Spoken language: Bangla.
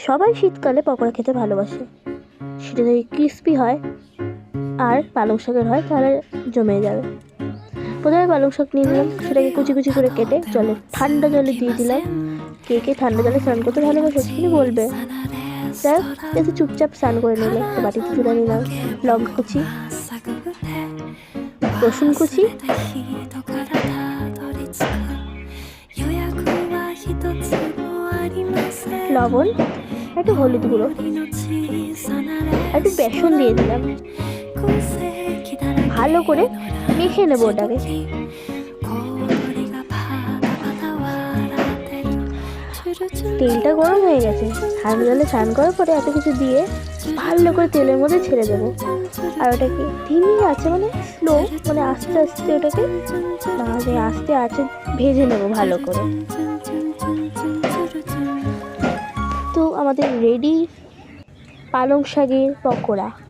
সবাই শীতকালে পকোড়া খেতে ভালোবাসে। সেটা যদি ক্রিস্পি হয় আর পালং শাকের হয় তাহলে জমে যাবে। প্রথমে পালং শাক নিয়ে নিলাম, সেটাকে কুচি কুচি করে কেটে ঠান্ডা জলে দিয়ে দিলাম। কে কে ঠান্ডা জলে স্নান করতে ভালোবাসে তুমি বলবে। যাই হোক, একটু চুপচাপ স্নান করে নিলে একটা বাটিতে তুলে নিলাম লঙ্কা কুচি, রসুন কুচি, লবণ, একটু হলুদ গুঁড়ো, একটু বেসন দিয়ে দিলাম। ভালো করে মেখে নেবো ওটাকে। তেলটা গরম হয়ে গেছে, ঠান্ডা জলে স্নান করার পরে এত কিছু দিয়ে ভালো করে তেলের মধ্যে ছেড়ে দেবো। আর ওটাকে ধিমি আছে স্লো, আস্তে আস্তে ওটাকে আস্তে আস্তে ভেজে নেবো ভালো করে। তো আমাদের রেডি পালং শাকের পকোড়া।